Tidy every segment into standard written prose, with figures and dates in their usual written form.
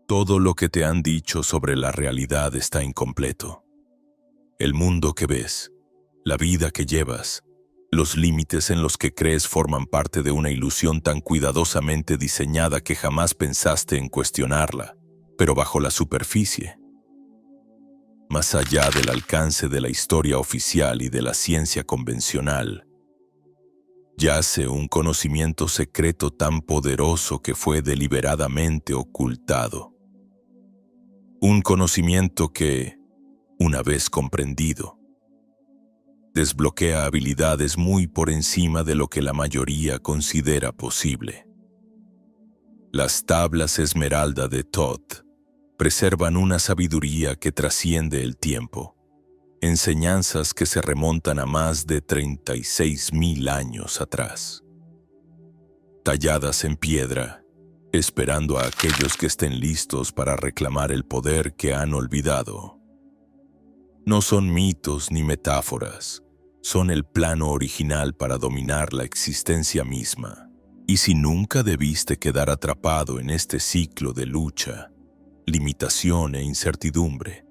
Todo lo que te han dicho sobre la realidad está incompleto. El mundo que ves, la vida que llevas, los límites en los que crees forman parte de una ilusión tan cuidadosamente diseñada que jamás pensaste en cuestionarla, pero bajo la superficie. Más allá del alcance de la historia oficial y de la ciencia convencional, yace un conocimiento secreto tan poderoso que fue deliberadamente ocultado. Un conocimiento que, una vez comprendido, desbloquea habilidades muy por encima de lo que la mayoría considera posible. Las tablas esmeralda de Thoth preservan una sabiduría que trasciende el tiempo, enseñanzas que se remontan a más de 36.000 años atrás. Talladas en piedra, esperando a aquellos que estén listos para reclamar el poder que han olvidado. No son mitos ni metáforas, son el plano original para dominar la existencia misma. Y si nunca debiste quedar atrapado en este ciclo de lucha, limitación e incertidumbre,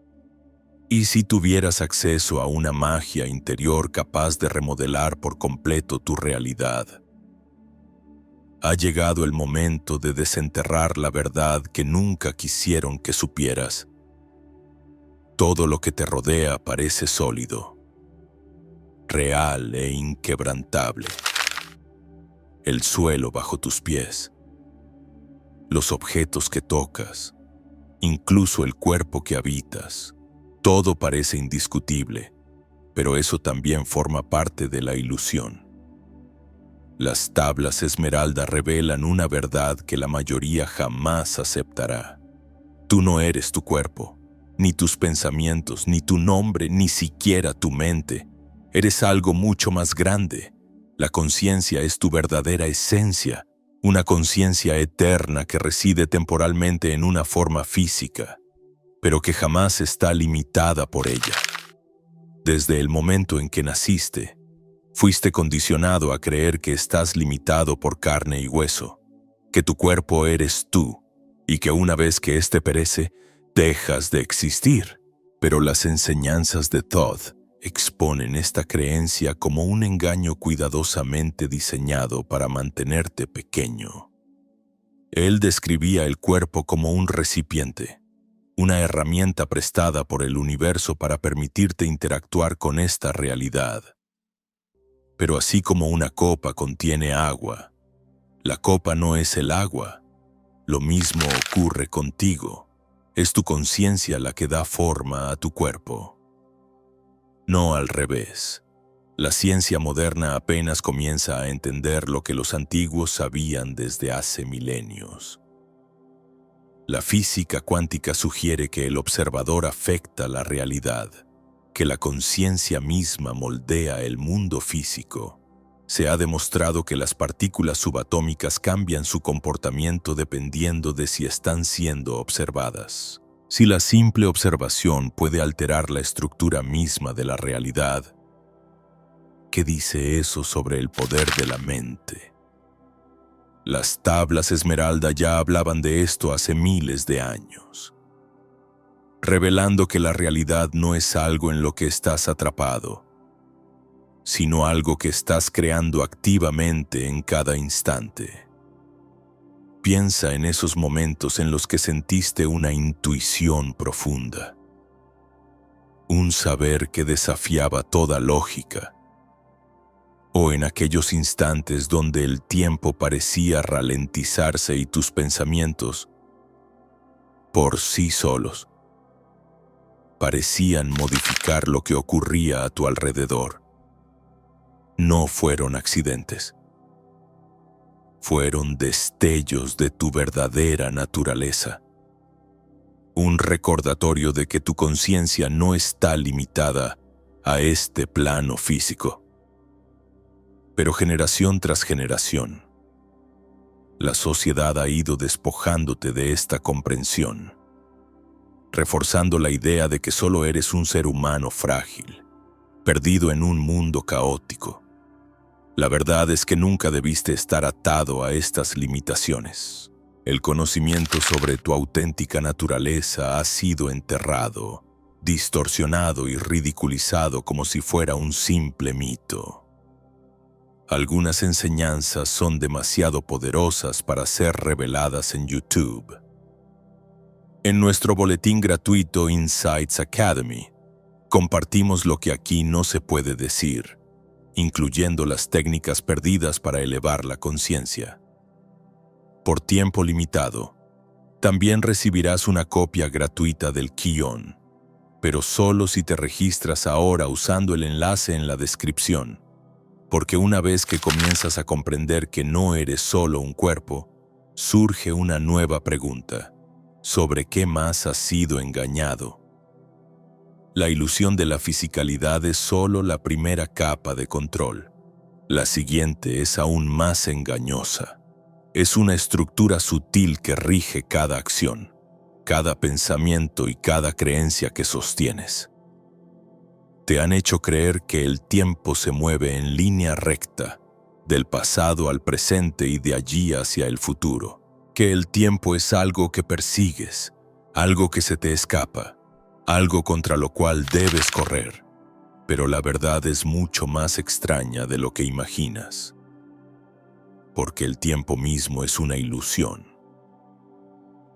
y si tuvieras acceso a una magia interior capaz de remodelar por completo tu realidad, ha llegado el momento de desenterrar la verdad que nunca quisieron que supieras. Todo lo que te rodea parece sólido, real e inquebrantable. El suelo bajo tus pies, los objetos que tocas, incluso el cuerpo que habitas, todo parece indiscutible, pero eso también forma parte de la ilusión. Las tablas esmeralda revelan una verdad que la mayoría jamás aceptará. Tú no eres tu cuerpo, ni tus pensamientos, ni tu nombre, ni siquiera tu mente. Eres algo mucho más grande. La conciencia es tu verdadera esencia, una conciencia eterna que reside temporalmente en una forma física, pero que jamás está limitada por ella. Desde el momento en que naciste, fuiste condicionado a creer que estás limitado por carne y hueso, que tu cuerpo eres tú, y que una vez que éste perece, dejas de existir. Pero las enseñanzas de Thoth exponen esta creencia como un engaño cuidadosamente diseñado para mantenerte pequeño. Él describía el cuerpo como un recipiente, una herramienta prestada por el universo para permitirte interactuar con esta realidad. Pero así como una copa contiene agua, la copa no es el agua. Lo mismo ocurre contigo. Es tu conciencia la que da forma a tu cuerpo. No al revés. La ciencia moderna apenas comienza a entender lo que los antiguos sabían desde hace milenios. La física cuántica sugiere que el observador afecta la realidad, que la conciencia misma moldea el mundo físico. Se ha demostrado que las partículas subatómicas cambian su comportamiento dependiendo de si están siendo observadas. Si la simple observación puede alterar la estructura misma de la realidad, ¿qué dice eso sobre el poder de la mente? Las tablas esmeralda ya hablaban de esto hace miles de años, revelando que la realidad no es algo en lo que estás atrapado, sino algo que estás creando activamente en cada instante. Piensa en esos momentos en los que sentiste una intuición profunda, un saber que desafiaba toda lógica, o en aquellos instantes donde el tiempo parecía ralentizarse y tus pensamientos, por sí solos, parecían modificar lo que ocurría a tu alrededor. No fueron accidentes. Fueron destellos de tu verdadera naturaleza. Un recordatorio de que tu conciencia no está limitada a este plano físico. Pero generación tras generación, la sociedad ha ido despojándote de esta comprensión, reforzando la idea de que solo eres un ser humano frágil, perdido en un mundo caótico. La verdad es que nunca debiste estar atado a estas limitaciones. El conocimiento sobre tu auténtica naturaleza ha sido enterrado, distorsionado y ridiculizado como si fuera un simple mito. Algunas enseñanzas son demasiado poderosas para ser reveladas en YouTube. En nuestro boletín gratuito Insights Academy, compartimos lo que aquí no se puede decir, incluyendo las técnicas perdidas para elevar la conciencia. Por tiempo limitado, también recibirás una copia gratuita del Kion, pero solo si te registras ahora usando el enlace en la descripción, porque una vez que comienzas a comprender que no eres solo un cuerpo, surge una nueva pregunta: ¿sobre qué más has sido engañado? La ilusión de la fisicalidad es solo la primera capa de control. La siguiente es aún más engañosa. Es una estructura sutil que rige cada acción, cada pensamiento y cada creencia que sostienes. Te han hecho creer que el tiempo se mueve en línea recta, del pasado al presente y de allí hacia el futuro, que el tiempo es algo que persigues, algo que se te escapa, algo contra lo cual debes correr, pero la verdad es mucho más extraña de lo que imaginas. Porque el tiempo mismo es una ilusión.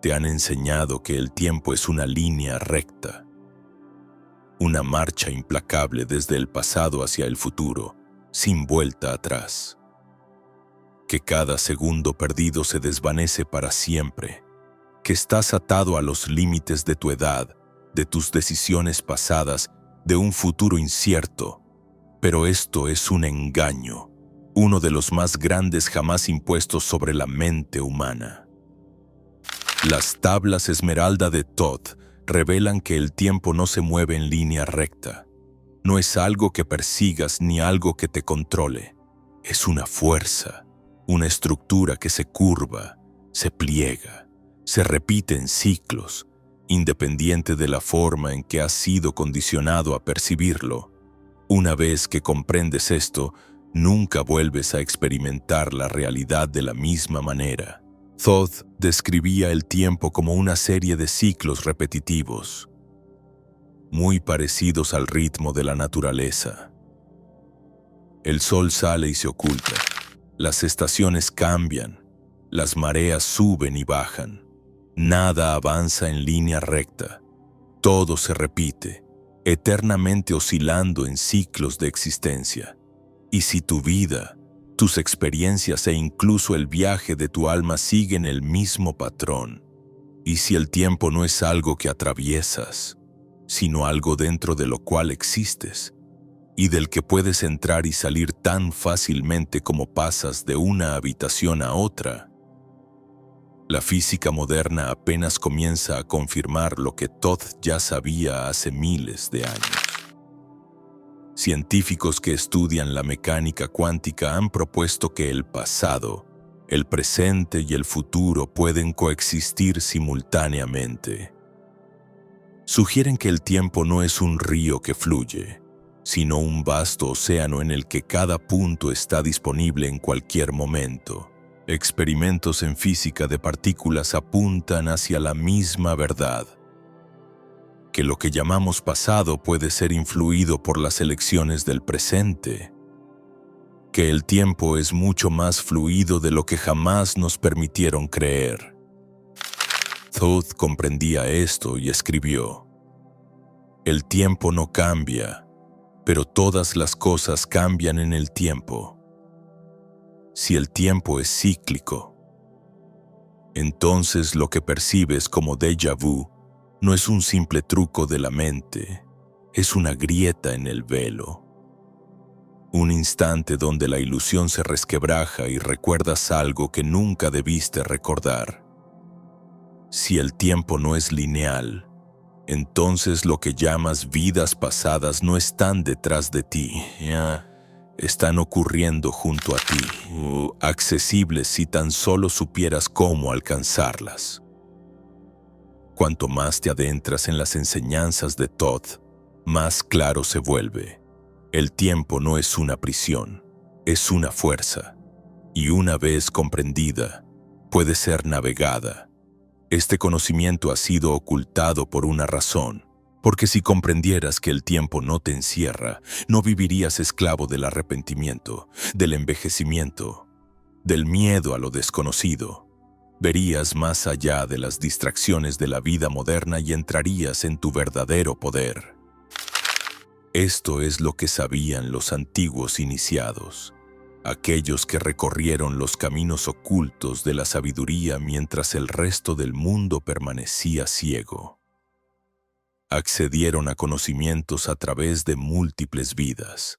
Te han enseñado que el tiempo es una línea recta, una marcha implacable desde el pasado hacia el futuro, sin vuelta atrás. Que cada segundo perdido se desvanece para siempre, que estás atado a los límites de tu edad, de tus decisiones pasadas, de un futuro incierto. Pero esto es un engaño, uno de los más grandes jamás impuestos sobre la mente humana. Las tablas esmeralda de Thoth revelan que el tiempo no se mueve en línea recta. No es algo que persigas ni algo que te controle. Es una fuerza, una estructura que se curva, se pliega, se repite en ciclos, independiente de la forma en que has sido condicionado a percibirlo. Una vez que comprendes esto, nunca vuelves a experimentar la realidad de la misma manera. Thoth describía el tiempo como una serie de ciclos repetitivos, muy parecidos al ritmo de la naturaleza. El sol sale y se oculta, las estaciones cambian, las mareas suben y bajan, nada avanza en línea recta, todo se repite, eternamente oscilando en ciclos de existencia. Y si tu vida, tus experiencias e incluso el viaje de tu alma siguen el mismo patrón, y si el tiempo no es algo que atraviesas, sino algo dentro de lo cual existes, y del que puedes entrar y salir tan fácilmente como pasas de una habitación a otra, la física moderna apenas comienza a confirmar lo que Thoth ya sabía hace miles de años. Científicos que estudian la mecánica cuántica han propuesto que el pasado, el presente y el futuro pueden coexistir simultáneamente. Sugieren que el tiempo no es un río que fluye, sino un vasto océano en el que cada punto está disponible en cualquier momento. Experimentos en física de partículas apuntan hacia la misma verdad: que lo que llamamos pasado puede ser influido por las elecciones del presente, que el tiempo es mucho más fluido de lo que jamás nos permitieron creer. Thoth comprendía esto y escribió: el tiempo no cambia, pero todas las cosas cambian en el tiempo. Si el tiempo es cíclico, entonces lo que percibes como déjà vu no es un simple truco de la mente, es una grieta en el velo. Un instante donde la ilusión se resquebraja y recuerdas algo que nunca debiste recordar. Si el tiempo no es lineal, entonces lo que llamas vidas pasadas no están detrás de ti, están ocurriendo junto a ti, accesibles si tan solo supieras cómo alcanzarlas. Cuanto más te adentras en las enseñanzas de Thoth, más claro se vuelve. El tiempo no es una prisión, es una fuerza. Y una vez comprendida, puede ser navegada. Este conocimiento ha sido ocultado por una razón, porque si comprendieras que el tiempo no te encierra, no vivirías esclavo del arrepentimiento, del envejecimiento, del miedo a lo desconocido. Verías más allá de las distracciones de la vida moderna y entrarías en tu verdadero poder. Esto es lo que sabían los antiguos iniciados, aquellos que recorrieron los caminos ocultos de la sabiduría mientras el resto del mundo permanecía ciego. Accedieron a conocimientos a través de múltiples vidas.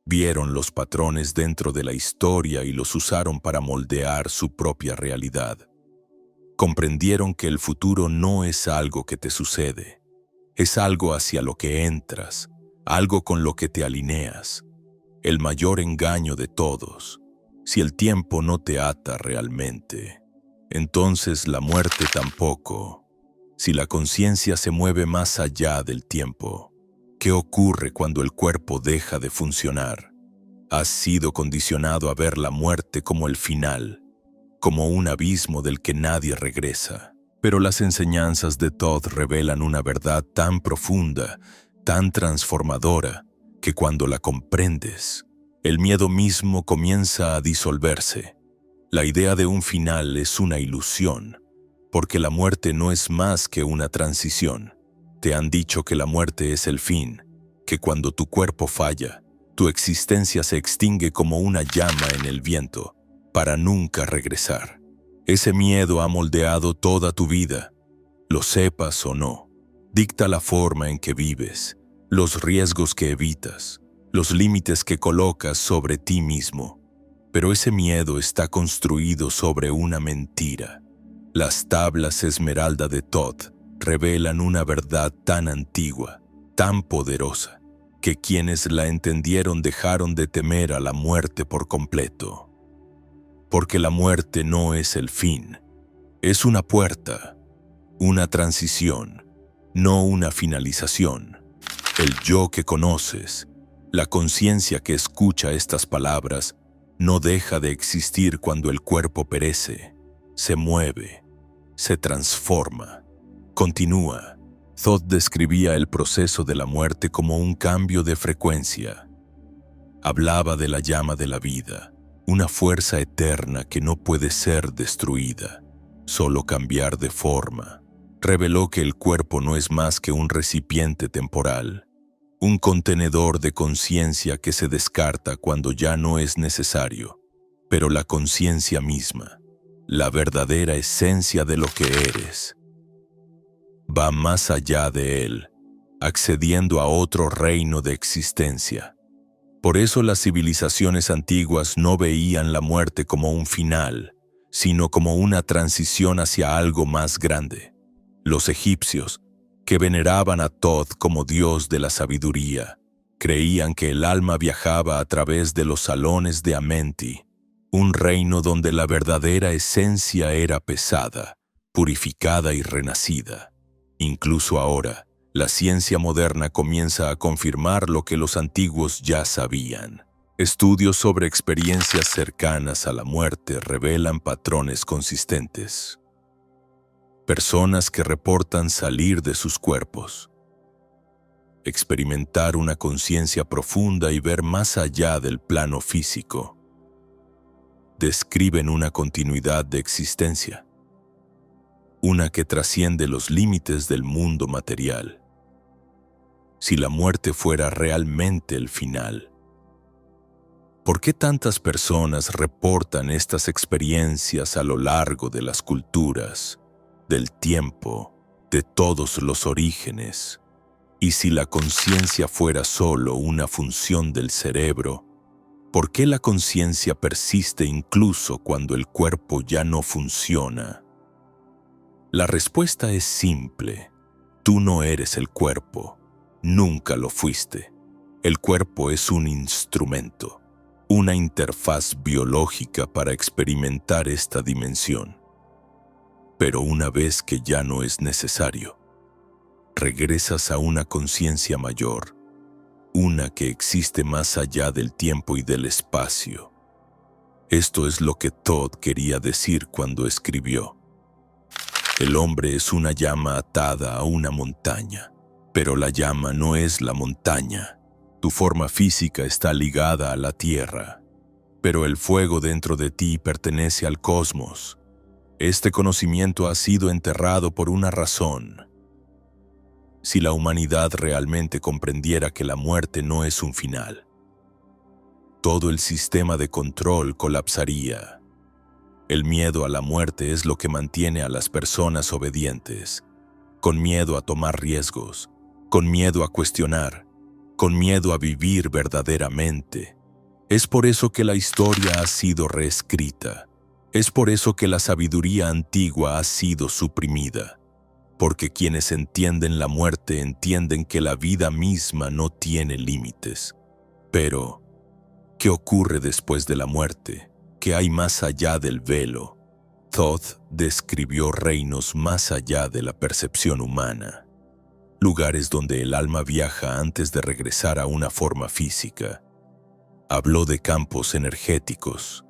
Vieron los patrones dentro de la historia y los usaron para moldear su propia realidad. Comprendieron que el futuro no es algo que te sucede, es algo hacia lo que entras, algo con lo que te alineas. El mayor engaño de todos: si el tiempo no te ata realmente, entonces la muerte tampoco. Si la conciencia se mueve más allá del tiempo, ¿qué ocurre cuando el cuerpo deja de funcionar? Has sido condicionado a ver la muerte como el final, como un abismo del que nadie regresa. Pero las enseñanzas de Todd revelan una verdad tan profunda, tan transformadora, que cuando la comprendes, el miedo mismo comienza a disolverse. La idea de un final es una ilusión, porque la muerte no es más que una transición. Te han dicho que la muerte es el fin, que cuando tu cuerpo falla, tu existencia se extingue como una llama en el viento, para nunca regresar. Ese miedo ha moldeado toda tu vida, lo sepas o no. Dicta la forma en que vives, los riesgos que evitas, los límites que colocas sobre ti mismo. Pero ese miedo está construido sobre una mentira. Las tablas esmeralda de Todd revelan una verdad tan antigua, tan poderosa, que quienes la entendieron dejaron de temer a la muerte por completo. Porque la muerte no es el fin, es una puerta, una transición, no una finalización. El yo que conoces, la conciencia que escucha estas palabras, no deja de existir cuando el cuerpo perece, se mueve, se transforma, continúa. Todd describía el proceso de la muerte como un cambio de frecuencia. Hablaba de la llama de la vida, una fuerza eterna que no puede ser destruida, solo cambiar de forma. Reveló que el cuerpo no es más que un recipiente temporal, un contenedor de conciencia que se descarta cuando ya no es necesario, pero la conciencia misma, la verdadera esencia de lo que eres, va más allá de él, accediendo a otro reino de existencia. Por eso las civilizaciones antiguas no veían la muerte como un final, sino como una transición hacia algo más grande. Los egipcios, que veneraban a Todd como dios de la sabiduría, creían que el alma viajaba a través de los salones de Amenti, un reino donde la verdadera esencia era pesada, purificada y renacida. Incluso ahora, la ciencia moderna comienza a confirmar lo que los antiguos ya sabían. Estudios sobre experiencias cercanas a la muerte revelan patrones consistentes. Personas que reportan salir de sus cuerpos, experimentar una conciencia profunda y ver más allá del plano físico. Describen una continuidad de existencia, una que trasciende los límites del mundo material. Si la muerte fuera realmente el final, ¿por qué tantas personas reportan estas experiencias a lo largo de las culturas, del tiempo, de todos los orígenes? Y si la conciencia fuera solo una función del cerebro, ¿por qué la conciencia persiste incluso cuando el cuerpo ya no funciona? La respuesta es simple. Tú no eres el cuerpo. Nunca lo fuiste. El cuerpo es un instrumento, una interfaz biológica para experimentar esta dimensión. Pero una vez que ya no es necesario, regresas a una conciencia mayor, una que existe más allá del tiempo y del espacio. Esto es lo que Todd quería decir cuando escribió: el hombre es una llama atada a una montaña, pero la llama no es la montaña. Tu forma física está ligada a la tierra, pero el fuego dentro de ti pertenece al cosmos. Este conocimiento ha sido enterrado por una razón. Si la humanidad realmente comprendiera que la muerte no es un final, todo el sistema de control colapsaría. El miedo a la muerte es lo que mantiene a las personas obedientes, con miedo a tomar riesgos, con miedo a cuestionar, con miedo a vivir verdaderamente. Es por eso que la historia ha sido reescrita. Es por eso que la sabiduría antigua ha sido suprimida. Porque quienes entienden la muerte entienden que la vida misma no tiene límites. Pero, ¿qué ocurre después de la muerte? ¿Qué hay más allá del velo? Todd describió reinos más allá de la percepción humana. Lugares donde el alma viaja antes de regresar a una forma física. Habló de campos energéticos,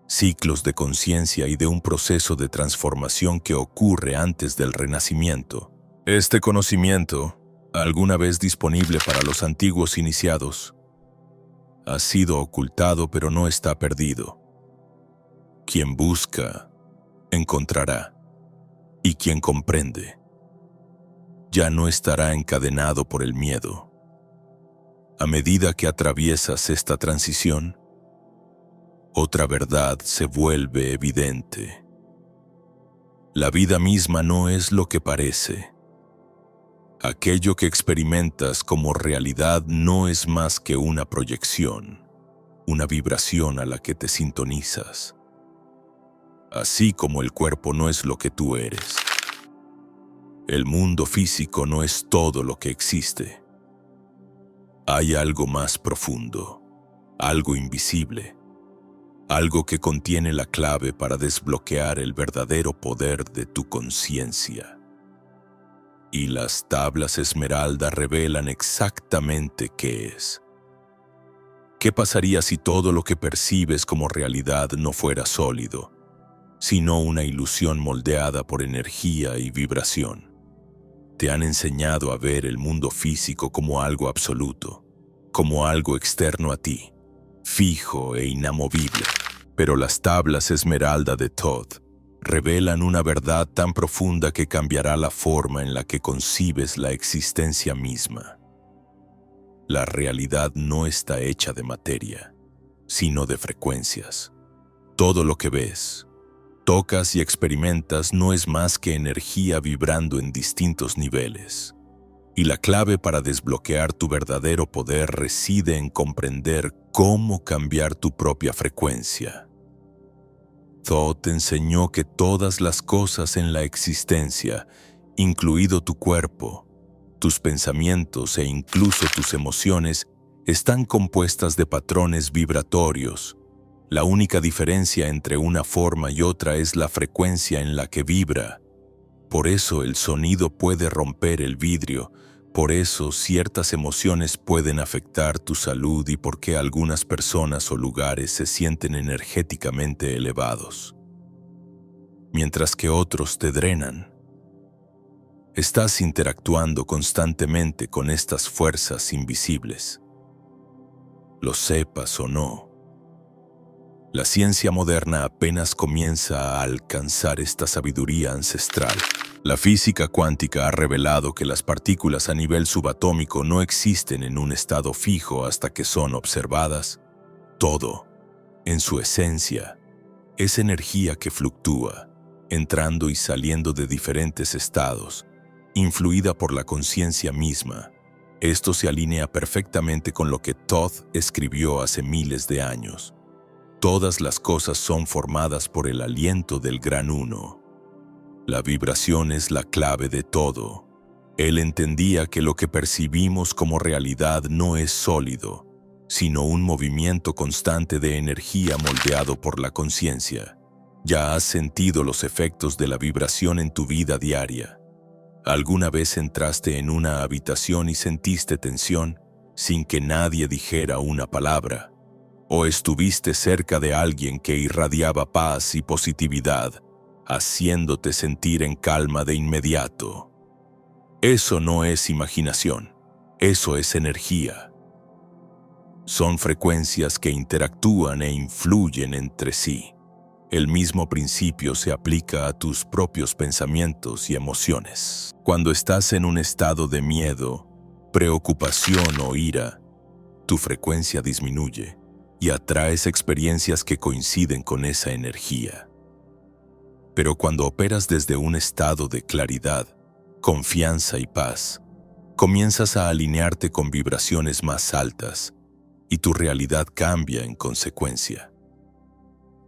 ciclos de conciencia y de un proceso de transformación que ocurre antes del renacimiento. Este conocimiento, alguna vez disponible para los antiguos iniciados, ha sido ocultado pero no está perdido. Quien busca, encontrará, y quien comprende, ya no estará encadenado por el miedo. A medida que atraviesas esta transición, otra verdad se vuelve evidente. La vida misma no es lo que parece. Aquello que experimentas como realidad no es más que una proyección, una vibración a la que te sintonizas. Así como el cuerpo no es lo que tú eres. El mundo físico no es todo lo que existe. Hay algo más profundo, algo invisible, algo que contiene la clave para desbloquear el verdadero poder de tu conciencia. Y las tablas esmeralda revelan exactamente qué es. ¿Qué pasaría si todo lo que percibes como realidad no fuera sólido, sino una ilusión moldeada por energía y vibración? Te han enseñado a ver el mundo físico como algo absoluto, como algo externo a ti, fijo e inamovible. Pero las tablas esmeralda de Todd revelan una verdad tan profunda que cambiará la forma en la que concibes la existencia misma. La realidad no está hecha de materia, sino de frecuencias. Todo lo que ves, tocas y experimentas no es más que energía vibrando en distintos niveles. Y la clave para desbloquear tu verdadero poder reside en comprender cómo cambiar tu propia frecuencia. Todd te enseñó que todas las cosas en la existencia, incluido tu cuerpo, tus pensamientos e incluso tus emociones, están compuestas de patrones vibratorios. La única diferencia entre una forma y otra es la frecuencia en la que vibra. Por eso el sonido puede romper el vidrio, por eso ciertas emociones pueden afectar tu salud y por qué algunas personas o lugares se sienten energéticamente elevados, mientras que otros te drenan. Estás interactuando constantemente con estas fuerzas invisibles. Lo sepas o no. La ciencia moderna apenas comienza a alcanzar esta sabiduría ancestral. La física cuántica ha revelado que las partículas a nivel subatómico no existen en un estado fijo hasta que son observadas. Todo, en su esencia, es energía que fluctúa, entrando y saliendo de diferentes estados, influida por la conciencia misma. Esto se alinea perfectamente con lo que Todd escribió hace miles de años. Todas las cosas son formadas por el aliento del Gran Uno. La vibración es la clave de todo. Él entendía que lo que percibimos como realidad no es sólido, sino un movimiento constante de energía moldeado por la conciencia. Ya has sentido los efectos de la vibración en tu vida diaria. ¿Alguna vez entraste en una habitación y sentiste tensión sin que nadie dijera una palabra? ¿O estuviste cerca de alguien que irradiaba paz y positividad, haciéndote sentir en calma de inmediato? Eso no es imaginación, eso es energía. Son frecuencias que interactúan e influyen entre sí. El mismo principio se aplica a tus propios pensamientos y emociones. Cuando estás en un estado de miedo, preocupación o ira, tu frecuencia disminuye y atraes experiencias que coinciden con esa energía. Pero cuando operas desde un estado de claridad, confianza y paz, comienzas a alinearte con vibraciones más altas y tu realidad cambia en consecuencia.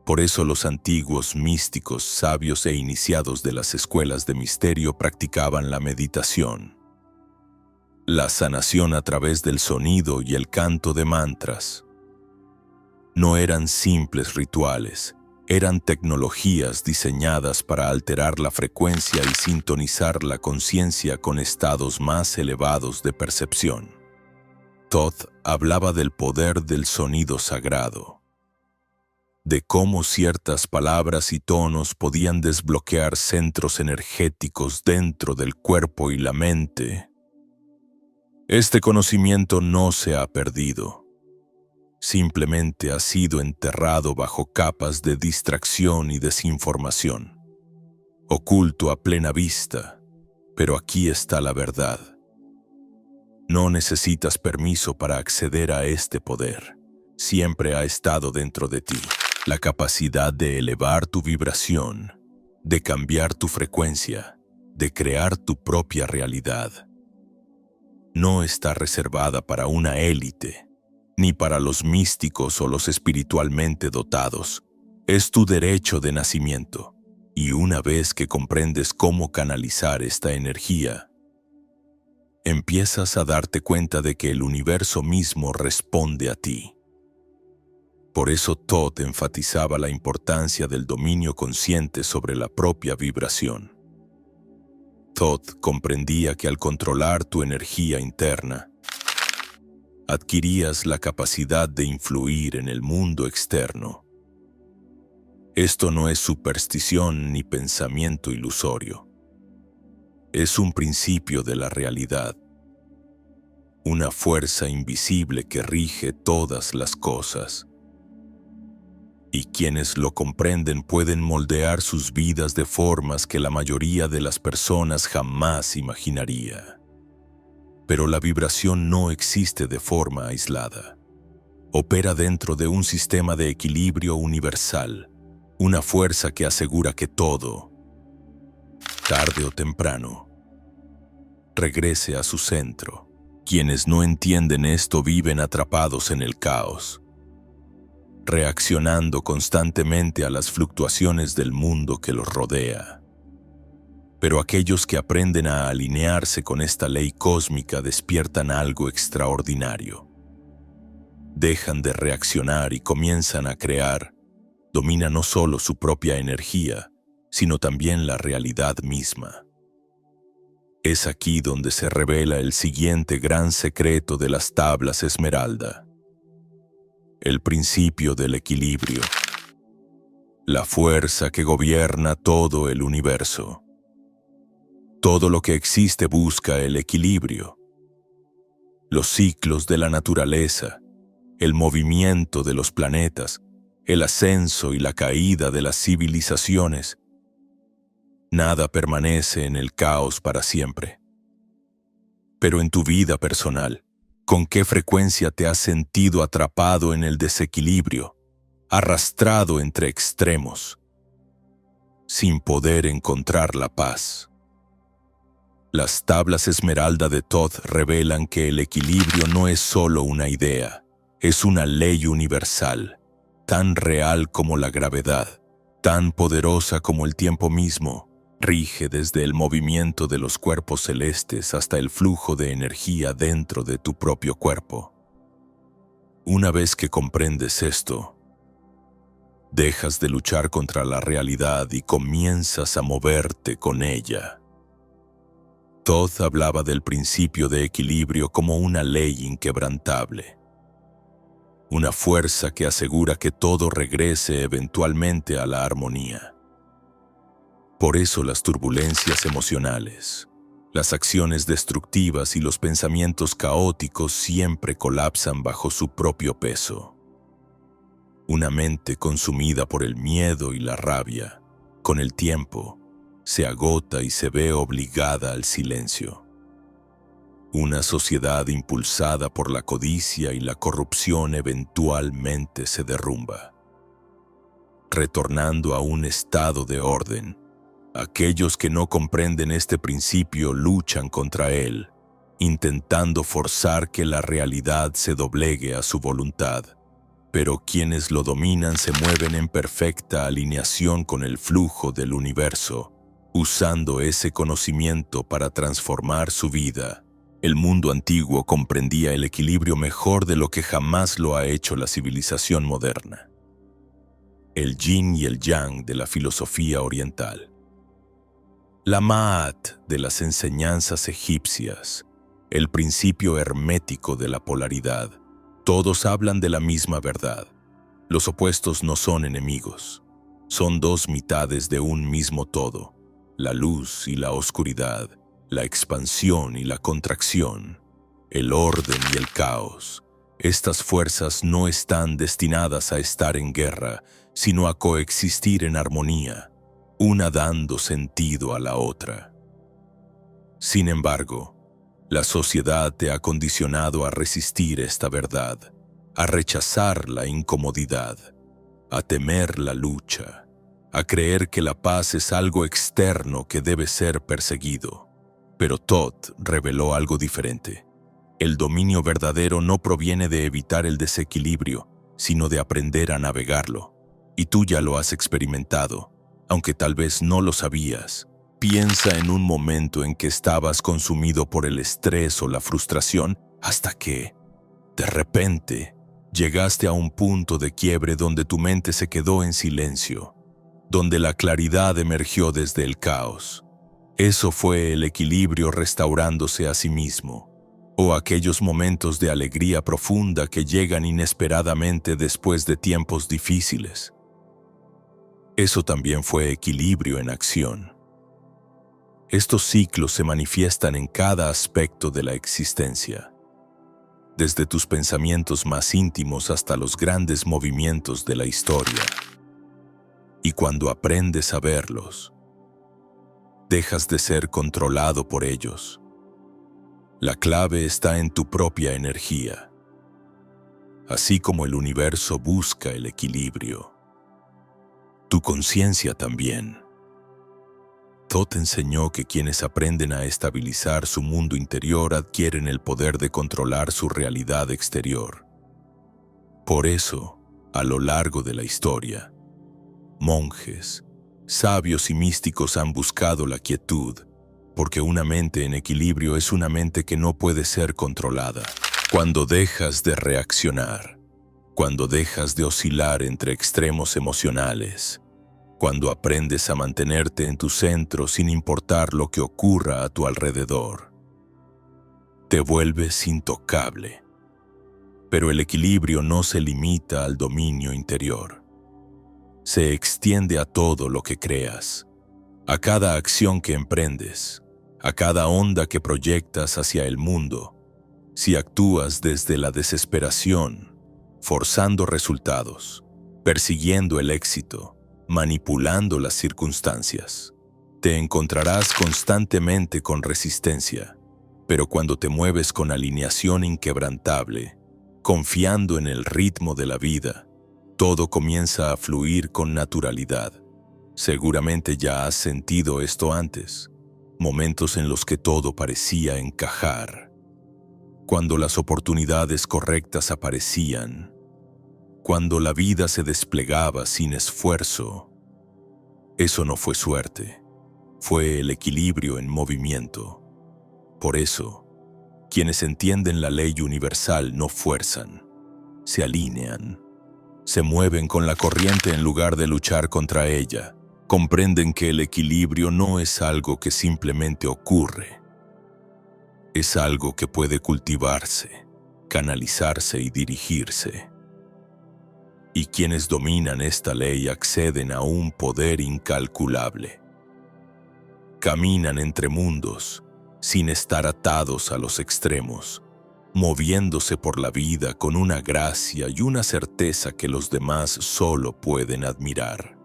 Por eso los antiguos místicos, sabios e iniciados de las escuelas de misterio practicaban la meditación, la sanación a través del sonido y el canto de mantras. No eran simples rituales, eran tecnologías diseñadas para alterar la frecuencia y sintonizar la conciencia con estados más elevados de percepción. Thoth hablaba del poder del sonido sagrado, de cómo ciertas palabras y tonos podían desbloquear centros energéticos dentro del cuerpo y la mente. Este conocimiento no se ha perdido. Simplemente ha sido enterrado bajo capas de distracción y desinformación, oculto a plena vista, pero aquí está la verdad. No necesitas permiso para acceder a este poder. Siempre ha estado dentro de ti. La capacidad de elevar tu vibración, de cambiar tu frecuencia, de crear tu propia realidad. No está reservada para una élite, ni para los místicos o los espiritualmente dotados. Es tu derecho de nacimiento, y una vez que comprendes cómo canalizar esta energía, empiezas a darte cuenta de que el universo mismo responde a ti. Por eso Thoth enfatizaba la importancia del dominio consciente sobre la propia vibración. Thoth comprendía que al controlar tu energía interna, adquirías la capacidad de influir en el mundo externo. Esto no es superstición ni pensamiento ilusorio. Es un principio de la realidad, una fuerza invisible que rige todas las cosas. Y quienes lo comprenden pueden moldear sus vidas de formas que la mayoría de las personas jamás imaginaría. Pero la vibración no existe de forma aislada. Opera dentro de un sistema de equilibrio universal, una fuerza que asegura que todo, tarde o temprano, regrese a su centro. Quienes no entienden esto viven atrapados en el caos, reaccionando constantemente a las fluctuaciones del mundo que los rodea. Pero aquellos que aprenden a alinearse con esta ley cósmica despiertan algo extraordinario. Dejan de reaccionar y comienzan a crear. Dominan no solo su propia energía, sino también la realidad misma. Es aquí donde se revela el siguiente gran secreto de las tablas esmeralda. El principio del equilibrio, la fuerza que gobierna todo el universo. Todo lo que existe busca el equilibrio. Los ciclos de la naturaleza, el movimiento de los planetas, el ascenso y la caída de las civilizaciones. Nada permanece en el caos para siempre. Pero en tu vida personal, ¿con qué frecuencia te has sentido atrapado en el desequilibrio, arrastrado entre extremos, sin poder encontrar la paz? Las tablas esmeralda de Thoth revelan que el equilibrio no es solo una idea, es una ley universal, tan real como la gravedad, tan poderosa como el tiempo mismo. Rige desde el movimiento de los cuerpos celestes hasta el flujo de energía dentro de tu propio cuerpo. Una vez que comprendes esto, dejas de luchar contra la realidad y comienzas a moverte con ella. Thoth hablaba del principio de equilibrio como una ley inquebrantable. una fuerza que asegura que todo regrese eventualmente a la armonía. Por eso las turbulencias emocionales, las acciones destructivas y los pensamientos caóticos siempre colapsan bajo su propio peso. Una mente consumida por el miedo y la rabia, con el tiempo, se agota y se ve obligada al silencio. Una sociedad impulsada por la codicia y la corrupción eventualmente se derrumba. Retornando a un estado de orden, aquellos que no comprenden este principio luchan contra él, intentando forzar que la realidad se doblegue a su voluntad. Pero quienes lo dominan se mueven en perfecta alineación con el flujo del universo, usando ese conocimiento para transformar su vida. El mundo antiguo comprendía el equilibrio mejor de lo que jamás lo ha hecho la civilización moderna. El yin y el yang de la filosofía oriental. La Ma'at de las enseñanzas egipcias, el principio hermético de la polaridad. Todos hablan de la misma verdad. Los opuestos no son enemigos. Son dos mitades de un mismo todo, la luz y la oscuridad, la expansión y la contracción, el orden y el caos. Estas fuerzas no están destinadas a estar en guerra, sino a coexistir en armonía, una dando sentido a la otra. Sin embargo, la sociedad te ha condicionado a resistir esta verdad, a rechazar la incomodidad, a temer la lucha, a creer que la paz es algo externo que debe ser perseguido. Pero Thoth reveló algo diferente. El dominio verdadero no proviene de evitar el desequilibrio, sino de aprender a navegarlo. Y tú ya lo has experimentado, aunque tal vez no lo sabías. Piensa en un momento en que estabas consumido por el estrés o la frustración hasta que, de repente, llegaste a un punto de quiebre donde tu mente se quedó en silencio, donde la claridad emergió desde el caos. Eso fue el equilibrio restaurándose a sí mismo, o aquellos momentos de alegría profunda que llegan inesperadamente después de tiempos difíciles. Eso también fue equilibrio en acción. Estos ciclos se manifiestan en cada aspecto de la existencia, desde tus pensamientos más íntimos hasta los grandes movimientos de la historia. Y cuando aprendes a verlos, dejas de ser controlado por ellos. La clave está en tu propia energía. Así como el universo busca el equilibrio, tu conciencia también. Thoth enseñó que quienes aprenden a estabilizar su mundo interior adquieren el poder de controlar su realidad exterior. Por eso, a lo largo de la historia, monjes, sabios y místicos han buscado la quietud, porque una mente en equilibrio es una mente que no puede ser controlada. Cuando dejas de reaccionar, cuando dejas de oscilar entre extremos emocionales, cuando aprendes a mantenerte en tu centro sin importar lo que ocurra a tu alrededor, te vuelves intocable. Pero el equilibrio no se limita al dominio interior. Se extiende a todo lo que creas, a cada acción que emprendes, a cada onda que proyectas hacia el mundo. Si actúas desde la desesperación, forzando resultados, persiguiendo el éxito, manipulando las circunstancias, te encontrarás constantemente con resistencia. Pero cuando te mueves con alineación inquebrantable, confiando en el ritmo de la vida, todo comienza a fluir con naturalidad. Seguramente ya has sentido esto antes, momentos en los que todo parecía encajar, cuando las oportunidades correctas aparecían, cuando la vida se desplegaba sin esfuerzo. Eso no fue suerte, fue el equilibrio en movimiento. Por eso, quienes entienden la ley universal no fuerzan, se alinean, se mueven con la corriente en lugar de luchar contra ella. Comprenden que el equilibrio no es algo que simplemente ocurre, es algo que puede cultivarse, canalizarse y dirigirse. y quienes dominan esta ley acceden a un poder incalculable. Caminan entre mundos, sin estar atados a los extremos, moviéndose por la vida con una gracia y una certeza que los demás solo pueden admirar.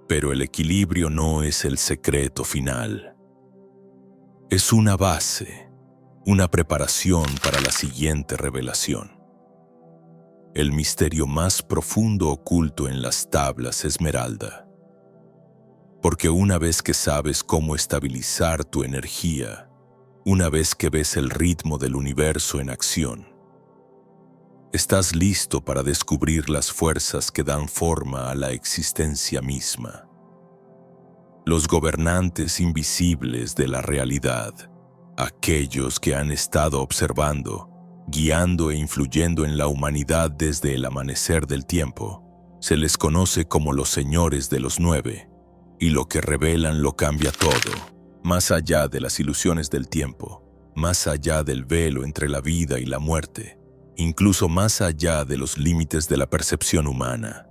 Pero el equilibrio no es el secreto final. Es una base, una preparación para la siguiente revelación. El misterio más profundo oculto en las tablas esmeralda. Porque una vez que sabes cómo estabilizar tu energía, una vez que ves el ritmo del universo en acción, estás listo para descubrir las fuerzas que dan forma a la existencia misma. Los gobernantes invisibles de la realidad, aquellos que han estado observando, guiando e influyendo en la humanidad desde el amanecer del tiempo, se les conoce como los señores de los 9, y lo que revelan lo cambia todo, más allá de las ilusiones del tiempo, más allá del velo entre la vida y la muerte, incluso más allá de los límites de la percepción humana.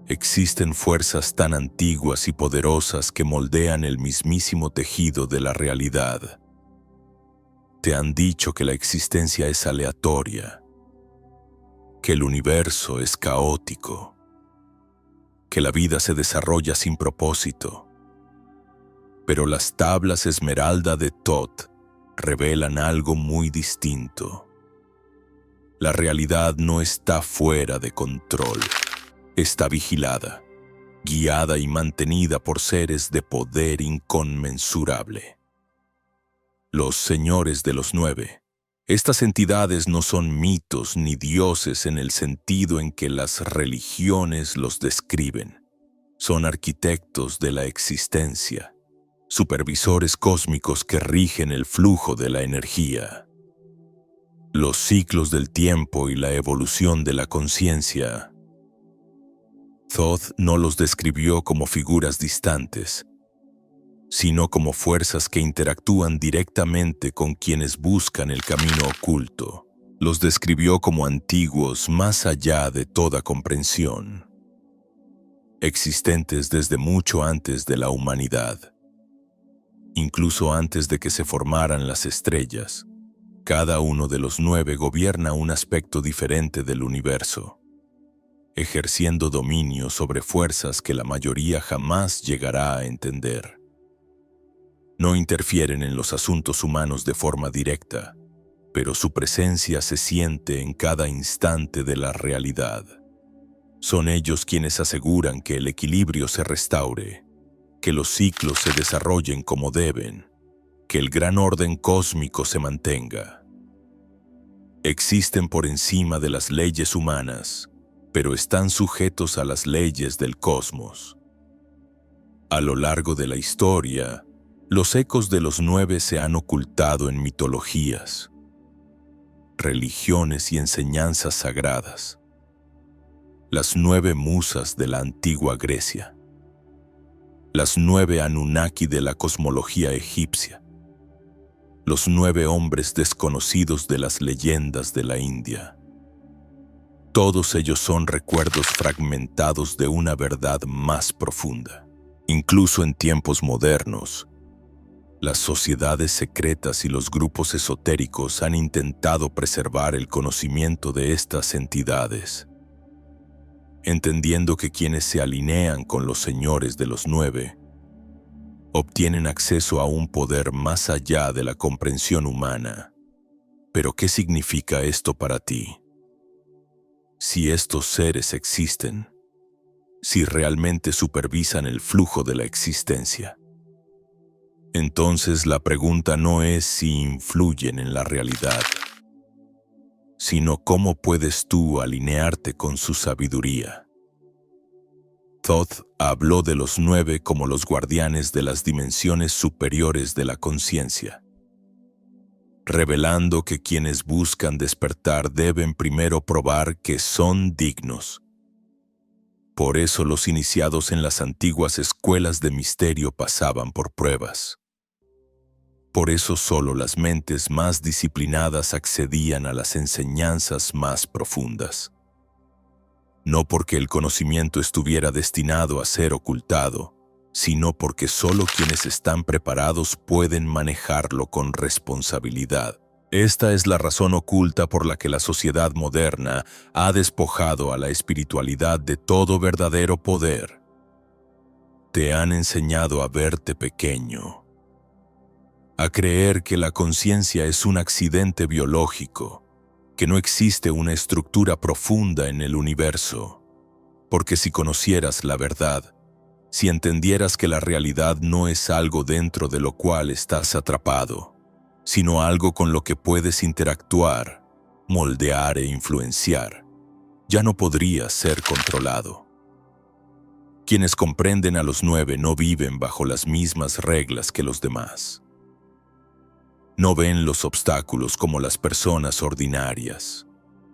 Existen fuerzas tan antiguas y poderosas que moldean el mismísimo tejido de la realidad. Te han dicho que la existencia es aleatoria, que el universo es caótico, que la vida se desarrolla sin propósito. Pero las tablas esmeralda de Thoth revelan algo muy distinto. La realidad no está fuera de control, está vigilada, guiada y mantenida por seres de poder inconmensurable. Los señores de los 9. Estas entidades no son mitos ni dioses en el sentido en que las religiones los describen. Son arquitectos de la existencia, supervisores cósmicos que rigen el flujo de la energía. Los ciclos del tiempo y la evolución de la conciencia. Thoth no los describió como figuras distantes, sino como fuerzas que interactúan directamente con quienes buscan el camino oculto. Los describió como antiguos más allá de toda comprensión, existentes desde mucho antes de la humanidad. Incluso antes de que se formaran las estrellas, cada uno de los 9 gobierna un aspecto diferente del universo, ejerciendo dominio sobre fuerzas que la mayoría jamás llegará a entender. No interfieren en los asuntos humanos de forma directa, pero su presencia se siente en cada instante de la realidad. Son ellos quienes aseguran que el equilibrio se restaure, que los ciclos se desarrollen como deben, que el gran orden cósmico se mantenga. Existen por encima de las leyes humanas, pero están sujetos a las leyes del cosmos. A lo largo de la historia, los ecos de los 9 se han ocultado en mitologías, religiones y enseñanzas sagradas. Las 9 musas de la antigua Grecia, las 9 Anunnaki de la cosmología egipcia, los 9 hombres desconocidos de las leyendas de la India. Todos ellos son recuerdos fragmentados de una verdad más profunda. Incluso en tiempos modernos, las sociedades secretas y los grupos esotéricos han intentado preservar el conocimiento de estas entidades, entendiendo que quienes se alinean con los señores de los 9 obtienen acceso a un poder más allá de la comprensión humana. Pero ¿qué significa esto para ti? Si estos seres existen, si realmente supervisan el flujo de la existencia, entonces la pregunta no es si influyen en la realidad, sino cómo puedes tú alinearte con su sabiduría. Thoth habló de los 9 como los guardianes de las dimensiones superiores de la conciencia, revelando que quienes buscan despertar deben primero probar que son dignos. Por eso los iniciados en las antiguas escuelas de misterio pasaban por pruebas. Por eso solo las mentes más disciplinadas accedían a las enseñanzas más profundas. no porque el conocimiento estuviera destinado a ser ocultado, sino porque solo quienes están preparados pueden manejarlo con responsabilidad. Esta es la razón oculta por la que la sociedad moderna ha despojado a la espiritualidad de todo verdadero poder. Te han enseñado a verte pequeño, a creer que la conciencia es un accidente biológico, que no existe una estructura profunda en el universo. Porque si conocieras la verdad, si entendieras que la realidad no es algo dentro de lo cual estás atrapado, sino algo con lo que puedes interactuar, moldear e influenciar, ya no podrías ser controlado. Quienes comprenden a los 9 no viven bajo las mismas reglas que los demás. No ven los obstáculos como las personas ordinarias.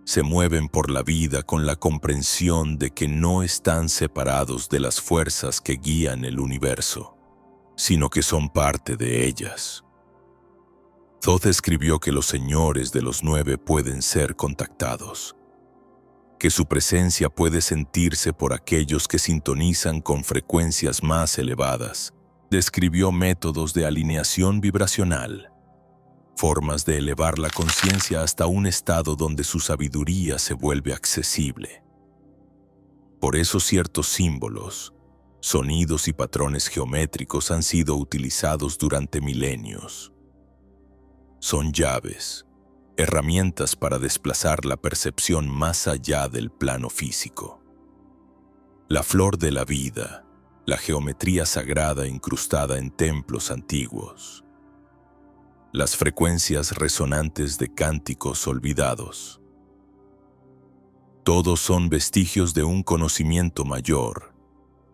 Se mueven por la vida con la comprensión de que no están separados de las fuerzas que guían el universo, sino que son parte de ellas. Thoth escribió que los señores de los 9 pueden ser contactados, que su presencia puede sentirse por aquellos que sintonizan con frecuencias más elevadas. Describió métodos de alineación vibracional, formas de elevar la conciencia hasta un estado donde su sabiduría se vuelve accesible. Por eso ciertos símbolos, sonidos y patrones geométricos han sido utilizados durante milenios. Son llaves, herramientas para desplazar la percepción más allá del plano físico. La flor de la vida, la geometría sagrada incrustada en templos antiguos, las frecuencias resonantes de cánticos olvidados. Todos son vestigios de un conocimiento mayor,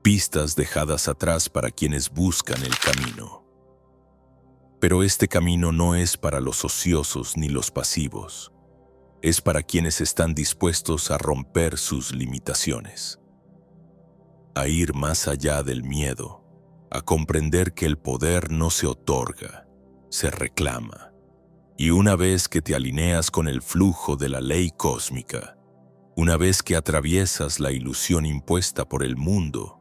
pistas dejadas atrás para quienes buscan el camino. Pero este camino no es para los ociosos ni los pasivos. Es para quienes están dispuestos a romper sus limitaciones, a ir más allá del miedo, a comprender que el poder no se otorga, se reclama. Y una vez que te alineas con el flujo de la ley cósmica, una vez que atraviesas la ilusión impuesta por el mundo,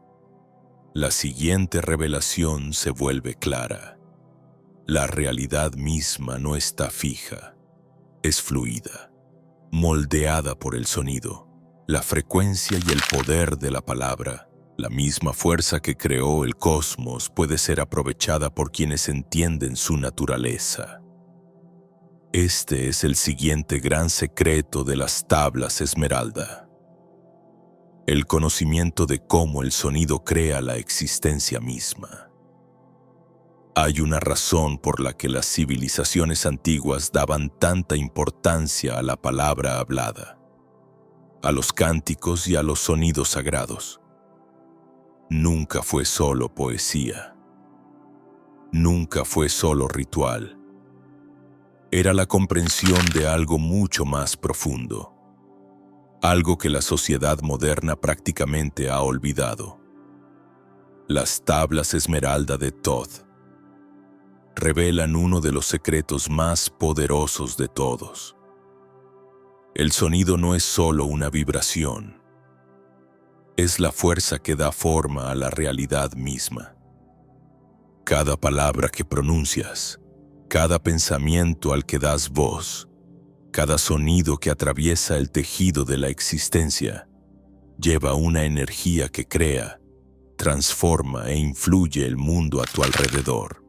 la siguiente revelación se vuelve clara. La realidad misma no está fija, es fluida, moldeada por el sonido, la frecuencia y el poder de la palabra. La misma fuerza que creó el cosmos puede ser aprovechada por quienes entienden su naturaleza. Este es el siguiente gran secreto de las tablas esmeralda. El conocimiento de cómo el sonido crea la existencia misma. Hay una razón por la que las civilizaciones antiguas daban tanta importancia a la palabra hablada, a los cánticos y a los sonidos sagrados. Nunca fue solo poesía. Nunca fue solo ritual. Era la comprensión de algo mucho más profundo, algo que la sociedad moderna prácticamente ha olvidado. Las tablas esmeralda de Thoth revelan uno de los secretos más poderosos de todos. El sonido no es solo una vibración, es la fuerza que da forma a la realidad misma. Cada palabra que pronuncias, cada pensamiento al que das voz, cada sonido que atraviesa el tejido de la existencia, lleva una energía que crea, transforma e influye el mundo a tu alrededor.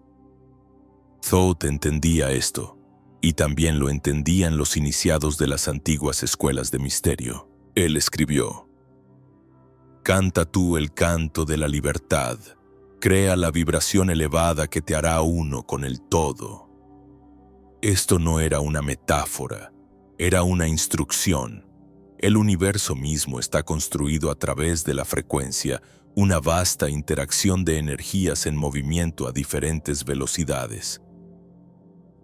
Thoth entendía esto, y también lo entendían los iniciados de las antiguas escuelas de misterio. Él escribió: «Canta tú el canto de la libertad, crea la vibración elevada que te hará uno con el todo». Esto no era una metáfora, era una instrucción. El universo mismo está construido a través de la frecuencia, una vasta interacción de energías en movimiento a diferentes velocidades,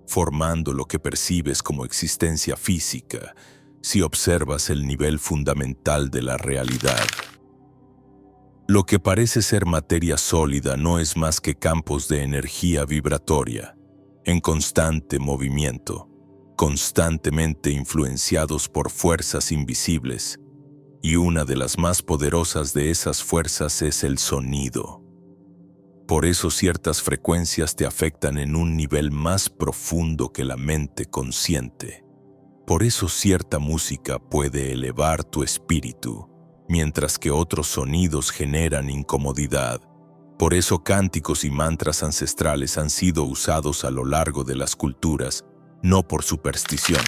formando lo que percibes como existencia física si observas el nivel fundamental de la realidad. Lo que parece ser materia sólida no es más que campos de energía vibratoria, en constante movimiento, constantemente influenciados por fuerzas invisibles y una de las más poderosas de esas fuerzas es el sonido. Por eso ciertas frecuencias te afectan en un nivel más profundo que la mente consciente. Por eso cierta música puede elevar tu espíritu, mientras que otros sonidos generan incomodidad. Por eso cánticos y mantras ancestrales han sido usados a lo largo de las culturas, no por superstición,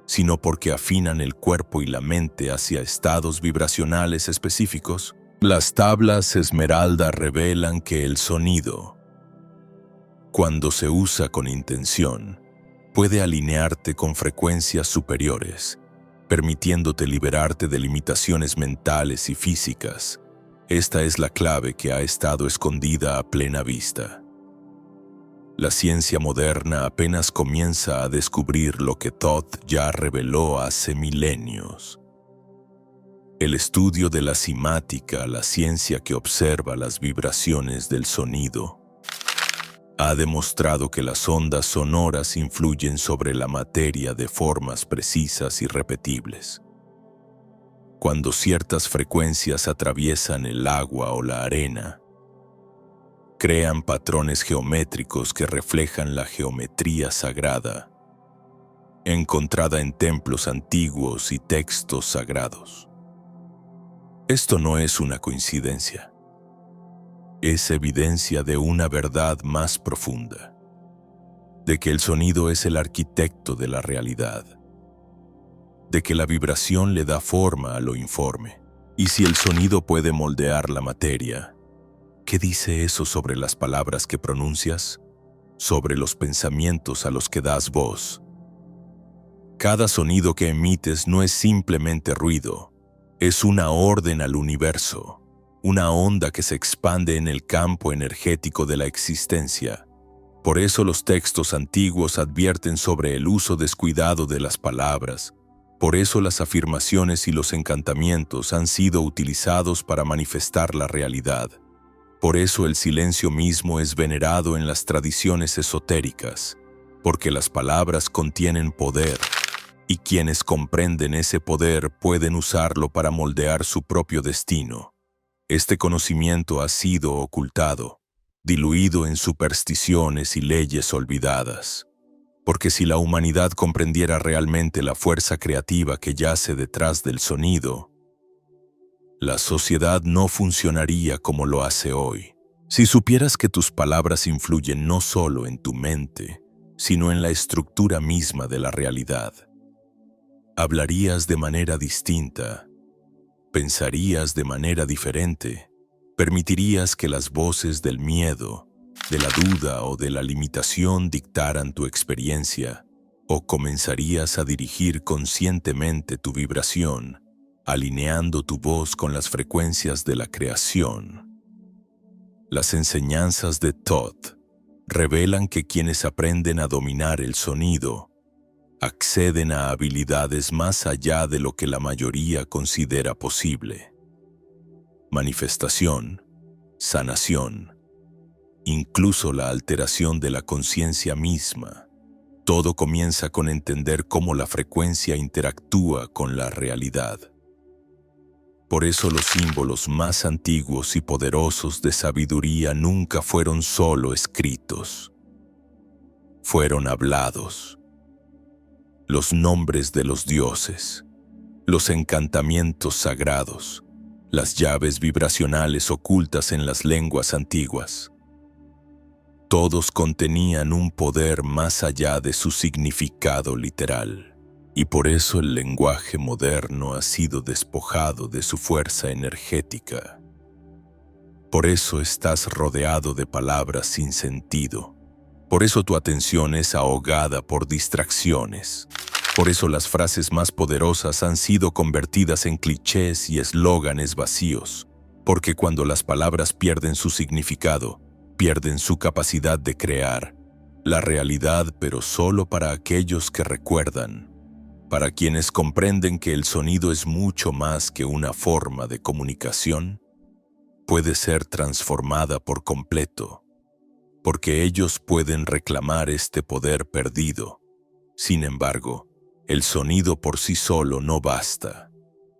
sino porque afinan el cuerpo y la mente hacia estados vibracionales específicos. Las tablas esmeralda revelan que el sonido, cuando se usa con intención, puede alinearte con frecuencias superiores, permitiéndote liberarte de limitaciones mentales y físicas. Esta es la clave que ha estado escondida a plena vista. La ciencia moderna apenas comienza a descubrir lo que Thoth ya reveló hace milenios. El estudio de la cimática, la ciencia que observa las vibraciones del sonido, ha demostrado que las ondas sonoras influyen sobre la materia de formas precisas y repetibles. Cuando ciertas frecuencias atraviesan el agua o la arena, crean patrones geométricos que reflejan la geometría sagrada, encontrada en templos antiguos y textos sagrados. Esto no es una coincidencia. Es evidencia de una verdad más profunda, de que el sonido es el arquitecto de la realidad, de que la vibración le da forma a lo informe. Y si el sonido puede moldear la materia, ¿qué dice eso sobre las palabras que pronuncias? Sobre los pensamientos a los que das voz. Cada sonido que emites no es simplemente ruido, es una orden al universo, una onda que se expande en el campo energético de la existencia. Por eso los textos antiguos advierten sobre el uso descuidado de las palabras. Por eso las afirmaciones y los encantamientos han sido utilizados para manifestar la realidad. Por eso el silencio mismo es venerado en las tradiciones esotéricas, porque las palabras contienen poder, y quienes comprenden ese poder pueden usarlo para moldear su propio destino. Este conocimiento ha sido ocultado, diluido en supersticiones y leyes olvidadas. Porque si la humanidad comprendiera realmente la fuerza creativa que yace detrás del sonido, la sociedad no funcionaría como lo hace hoy. Si supieras que tus palabras influyen no solo en tu mente, sino en la estructura misma de la realidad, hablarías de manera distinta, pensarías de manera diferente, permitirías que las voces del miedo, de la duda o de la limitación dictaran tu experiencia, o comenzarías a dirigir conscientemente tu vibración, alineando tu voz con las frecuencias de la creación. Las enseñanzas de Thoth revelan que quienes aprenden a dominar el sonido acceden a habilidades más allá de lo que la mayoría considera posible. Manifestación, sanación, incluso la alteración de la conciencia misma. Todo comienza con entender cómo la frecuencia interactúa con la realidad. Por eso los símbolos más antiguos y poderosos de sabiduría nunca fueron solo escritos. Fueron hablados. Los nombres de los dioses, los encantamientos sagrados, las llaves vibracionales ocultas en las lenguas antiguas. Todos contenían un poder más allá de su significado literal. Y por eso el lenguaje moderno ha sido despojado de su fuerza energética. Por eso estás rodeado de palabras sin sentido. Por eso tu atención es ahogada por distracciones. Por eso las frases más poderosas han sido convertidas en clichés y eslóganes vacíos. Porque cuando las palabras pierden su significado, pierden su capacidad de crear la realidad, pero solo para aquellos que recuerdan. Para quienes comprenden que el sonido es mucho más que una forma de comunicación, puede ser transformada por completo, porque ellos pueden reclamar este poder perdido. Sin embargo, el sonido por sí solo no basta.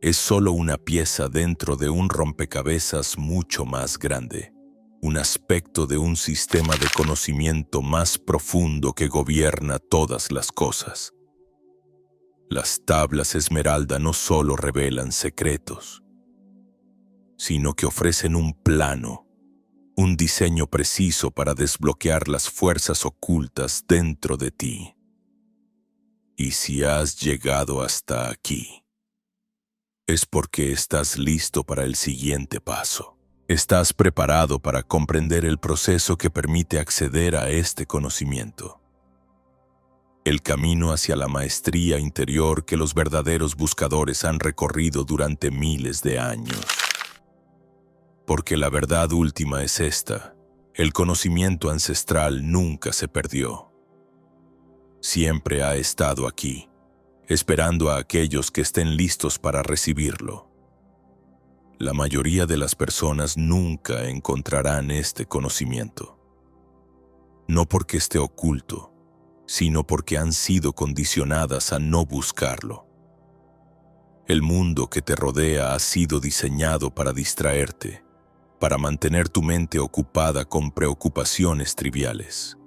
es solo una pieza dentro de un rompecabezas mucho más grande, un aspecto de un sistema de conocimiento más profundo que gobierna todas las cosas. Las tablas esmeralda no solo revelan secretos, sino que ofrecen un plano, un diseño preciso para desbloquear las fuerzas ocultas dentro de ti. Y si has llegado hasta aquí, es porque estás listo para el siguiente paso. Estás preparado para comprender el proceso que permite acceder a este conocimiento. El camino hacia la maestría interior que los verdaderos buscadores han recorrido durante miles de años. Porque la verdad última es esta: el conocimiento ancestral nunca se perdió. Siempre ha estado aquí, esperando a aquellos que estén listos para recibirlo. La mayoría de las personas nunca encontrarán este conocimiento. No porque esté oculto, sino porque han sido condicionadas a no buscarlo. El mundo que te rodea ha sido diseñado para distraerte, para mantener tu mente ocupada con preocupaciones triviales,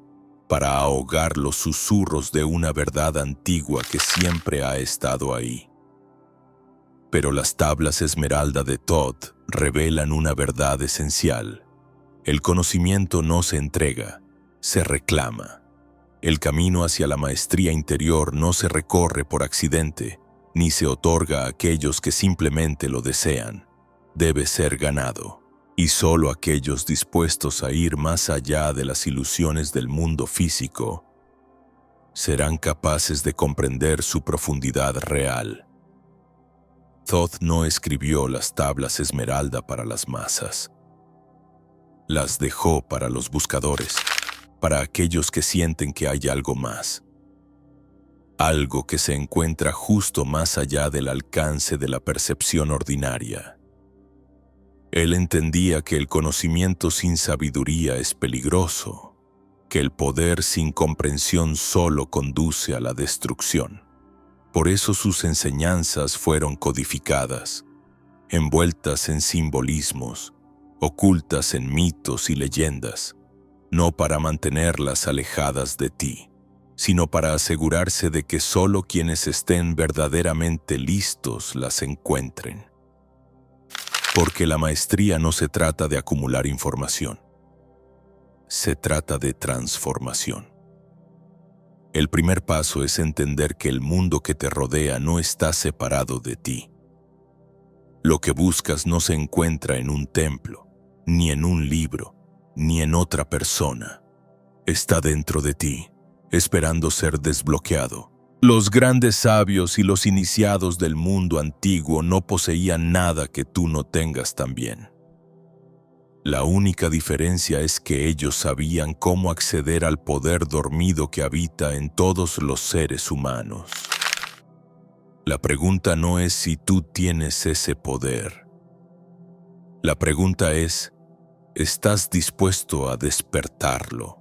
para ahogar los susurros de una verdad antigua que siempre ha estado ahí. Pero las tablas esmeralda de Thoth revelan una verdad esencial. El conocimiento no se entrega, se reclama. El camino hacia la maestría interior no se recorre por accidente, ni se otorga a aquellos que simplemente lo desean. Debe ser ganado, y solo aquellos dispuestos a ir más allá de las ilusiones del mundo físico serán capaces de comprender su profundidad real. Thoth no escribió las tablas esmeralda para las masas. Las dejó para los buscadores, para aquellos que sienten que hay algo más. Algo que se encuentra justo más allá del alcance de la percepción ordinaria. Él entendía que el conocimiento sin sabiduría es peligroso, que el poder sin comprensión solo conduce a la destrucción. Por eso sus enseñanzas fueron codificadas, envueltas en simbolismos, ocultas en mitos y leyendas, no para mantenerlas alejadas de ti, sino para asegurarse de que solo quienes estén verdaderamente listos las encuentren. Porque la maestría no se trata de acumular información, se trata de transformación. El primer paso es entender que el mundo que te rodea no está separado de ti. Lo que buscas no se encuentra en un templo, ni en un libro, ni en otra persona. Está dentro de ti, esperando ser desbloqueado. Los grandes sabios y los iniciados del mundo antiguo no poseían nada que tú no tengas también. La única diferencia es que ellos sabían cómo acceder al poder dormido que habita en todos los seres humanos. La pregunta no es si tú tienes ese poder. La pregunta es, ¿estás dispuesto a despertarlo?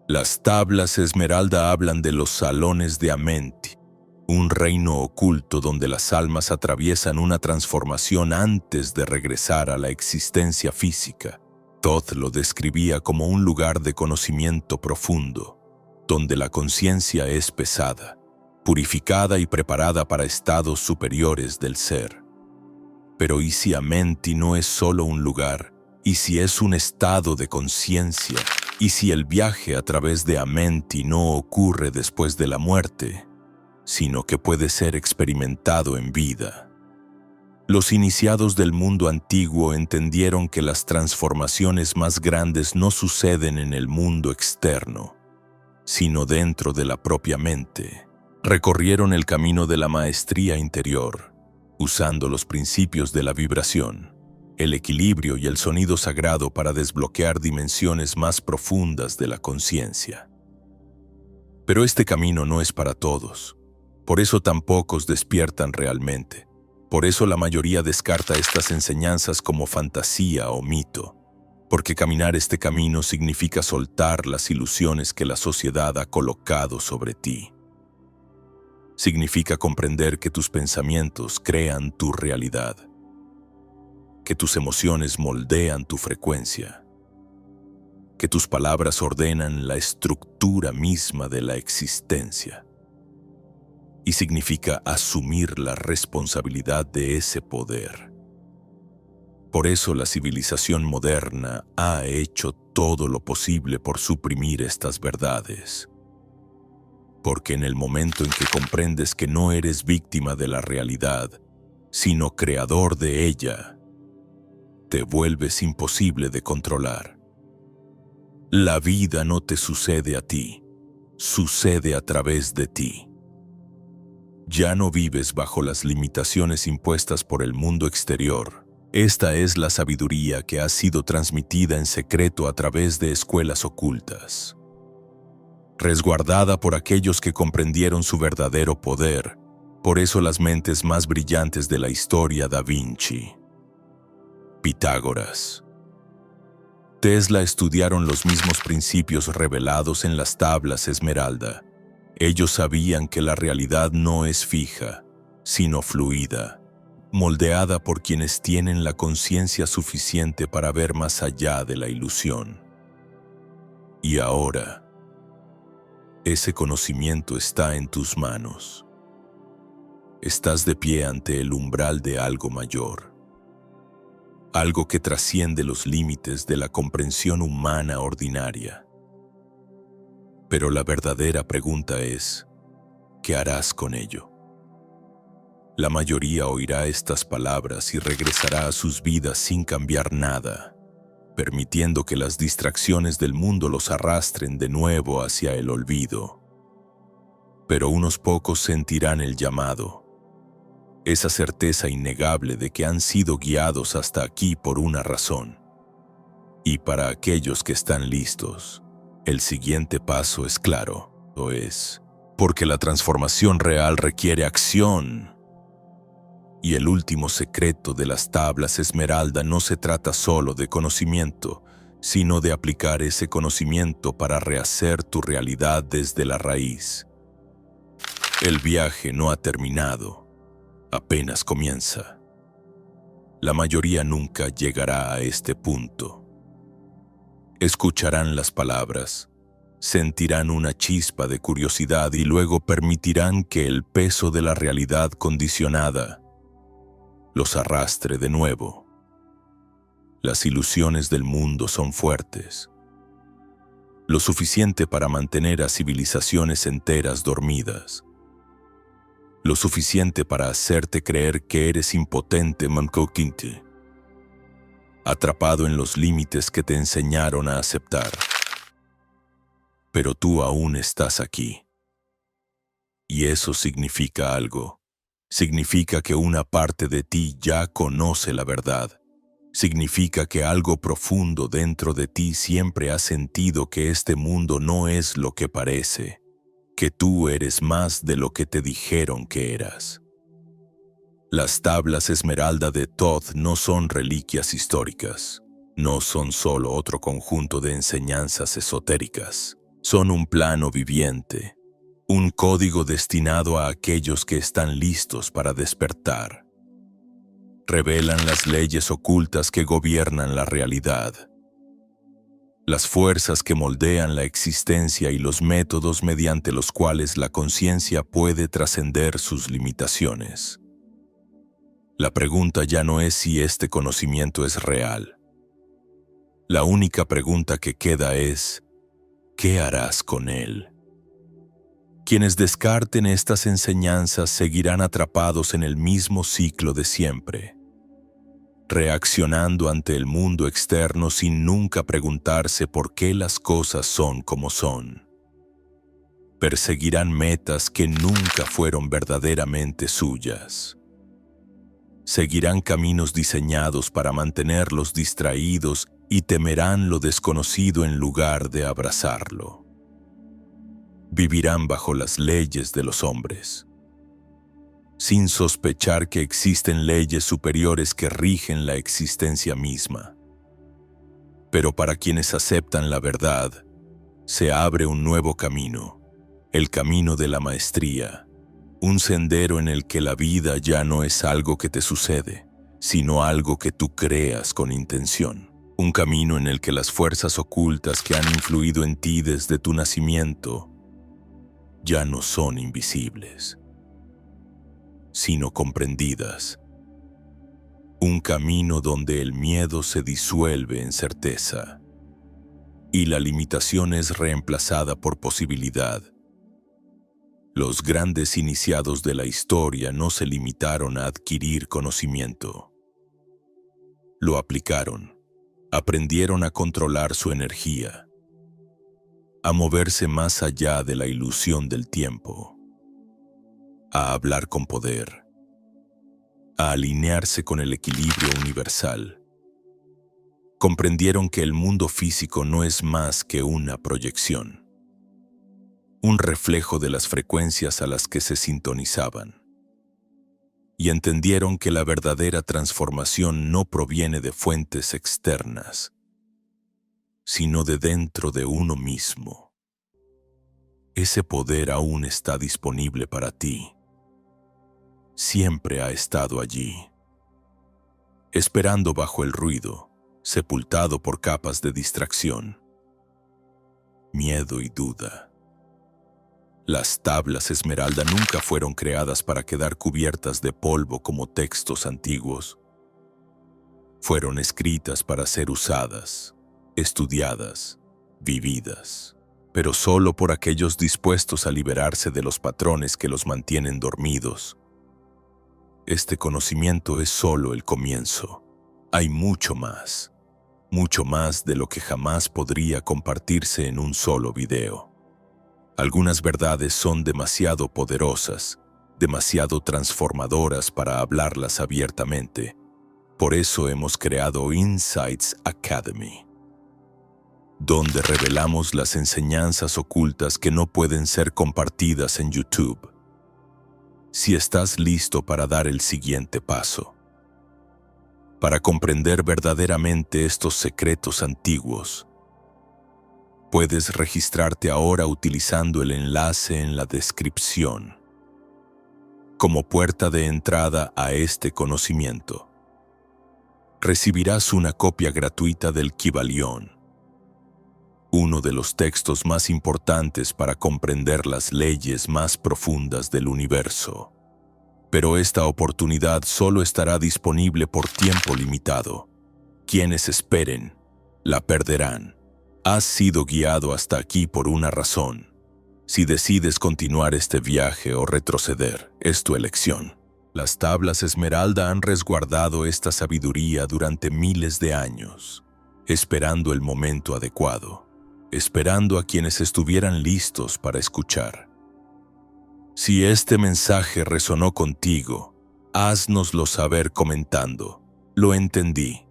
Las tablas esmeralda hablan de los salones de Amenti, un reino oculto donde las almas atraviesan una transformación antes de regresar a la existencia física. Thoth lo describía como un lugar de conocimiento profundo, donde la conciencia es pesada, purificada y preparada para estados superiores del ser. Pero ¿y si Amenti no es solo un lugar? ¿Y si es un estado de conciencia? ¿Y si el viaje a través de Amenti no ocurre después de la muerte, sino que puede ser experimentado en vida? Los iniciados del mundo antiguo entendieron que las transformaciones más grandes no suceden en el mundo externo, sino dentro de la propia mente. Recorrieron el camino de la maestría interior, usando los principios de la vibración, el equilibrio y el sonido sagrado para desbloquear dimensiones más profundas de la conciencia. Pero este camino no es para todos. Por eso tan pocos despiertan realmente. Por eso la mayoría descarta estas enseñanzas como fantasía o mito. Porque caminar este camino significa soltar las ilusiones que la sociedad ha colocado sobre ti. Significa comprender que tus pensamientos crean tu realidad, que tus emociones moldean tu frecuencia, que tus palabras ordenan la estructura misma de la existencia. Y significa asumir la responsabilidad de ese poder. Por eso la civilización moderna ha hecho todo lo posible por suprimir estas verdades. Porque en el momento en que comprendes que no eres víctima de la realidad, sino creador de ella, te vuelves imposible de controlar. La vida no te sucede a ti, sucede a través de ti. Ya no vives bajo las limitaciones impuestas por el mundo exterior. Esta es la sabiduría que ha sido transmitida en secreto a través de escuelas ocultas, resguardada por aquellos que comprendieron su verdadero poder. Por eso las mentes más brillantes de la historia: Da Vinci, Pitágoras, Tesla, estudiaron los mismos principios revelados en las tablas Esmeralda. Ellos sabían que la realidad no es fija, sino fluida, moldeada por quienes tienen la conciencia suficiente para ver más allá de la ilusión. Y ahora, ese conocimiento está en tus manos. Estás de pie ante el umbral de algo mayor, algo que trasciende los límites de la comprensión humana ordinaria. Pero la verdadera pregunta es, ¿qué harás con ello? La mayoría oirá estas palabras y regresará a sus vidas sin cambiar nada, permitiendo que las distracciones del mundo los arrastren de nuevo hacia el olvido. Pero unos pocos sentirán el llamado, esa certeza innegable de que han sido guiados hasta aquí por una razón. Y para aquellos que están listos, el siguiente paso es claro, porque la transformación real requiere acción. Y el último secreto de las tablas Esmeralda no se trata solo de conocimiento, sino de aplicar ese conocimiento para rehacer tu realidad desde la raíz. El viaje no ha terminado, apenas comienza. La mayoría nunca llegará a este punto. Escucharán las palabras, sentirán una chispa de curiosidad y luego permitirán que el peso de la realidad condicionada los arrastre de nuevo. Las ilusiones del mundo son fuertes, lo suficiente para mantener a civilizaciones enteras dormidas, lo suficiente para hacerte creer que eres impotente, mancoquinte, atrapado en los límites que te enseñaron a aceptar. Pero tú aún estás aquí. Y eso significa algo. Significa que una parte de ti ya conoce la verdad. Significa que algo profundo dentro de ti siempre ha sentido que este mundo no es lo que parece, que tú eres más de lo que te dijeron que eras. Las tablas Esmeralda de Thoth no son reliquias históricas, no son solo otro conjunto de enseñanzas esotéricas. Son un plano viviente, un código destinado a aquellos que están listos para despertar. Revelan las leyes ocultas que gobiernan la realidad, las fuerzas que moldean la existencia y los métodos mediante los cuales la conciencia puede trascender sus limitaciones. La pregunta ya no es si este conocimiento es real. La única pregunta que queda es, ¿qué harás con él? Quienes descarten estas enseñanzas seguirán atrapados en el mismo ciclo de siempre, reaccionando ante el mundo externo sin nunca preguntarse por qué las cosas son como son. Perseguirán metas que nunca fueron verdaderamente suyas. Seguirán caminos diseñados para mantenerlos distraídos y temerán lo desconocido en lugar de abrazarlo. Vivirán bajo las leyes de los hombres, sin sospechar que existen leyes superiores que rigen la existencia misma. Pero para quienes aceptan la verdad, se abre un nuevo camino, el camino de la maestría, Un sendero en el que la vida ya no es algo que te sucede, sino algo que tú creas con intención. Un camino en el que las fuerzas ocultas que han influido en ti desde tu nacimiento ya no son invisibles, sino comprendidas. Un camino donde el miedo se disuelve en certeza y la limitación es reemplazada por posibilidad. Los grandes iniciados de la historia no se limitaron a adquirir conocimiento. Lo aplicaron, aprendieron a controlar su energía, a moverse más allá de la ilusión del tiempo, a hablar con poder, a alinearse con el equilibrio universal. Comprendieron que el mundo físico no es más que una proyección, un reflejo de las frecuencias a las que se sintonizaban. Y entendieron que la verdadera transformación no proviene de fuentes externas, sino de dentro de uno mismo. Ese poder aún está disponible para ti. Siempre ha estado allí, esperando bajo el ruido, sepultado por capas de distracción, miedo y duda. Las tablas esmeralda nunca fueron creadas para quedar cubiertas de polvo como textos antiguos. Fueron escritas para ser usadas, estudiadas, vividas, pero solo por aquellos dispuestos a liberarse de los patrones que los mantienen dormidos. Este conocimiento es solo el comienzo. Hay mucho más de lo que jamás podría compartirse en un solo video. Algunas verdades son demasiado poderosas, demasiado transformadoras para hablarlas abiertamente. Por eso hemos creado Insights Academy, donde revelamos las enseñanzas ocultas que no pueden ser compartidas en YouTube. Si estás listo para dar el siguiente paso, para comprender verdaderamente estos secretos antiguos, puedes registrarte ahora utilizando el enlace en la descripción como puerta de entrada a este conocimiento. Recibirás una copia gratuita del Kybalión, uno de los textos más importantes para comprender las leyes más profundas del universo. Pero esta oportunidad solo estará disponible por tiempo limitado. Quienes esperen, la perderán. Has sido guiado hasta aquí por una razón. Si decides continuar este viaje o retroceder, es tu elección. Las tablas esmeralda han resguardado esta sabiduría durante miles de años, esperando el momento adecuado, esperando a quienes estuvieran listos para escuchar. Si este mensaje resonó contigo, háznoslo saber comentando. Lo entendí.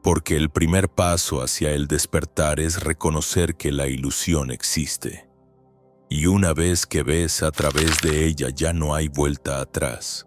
Porque el primer paso hacia el despertar es reconocer que la ilusión existe. Y una vez que ves a través de ella ya no hay vuelta atrás.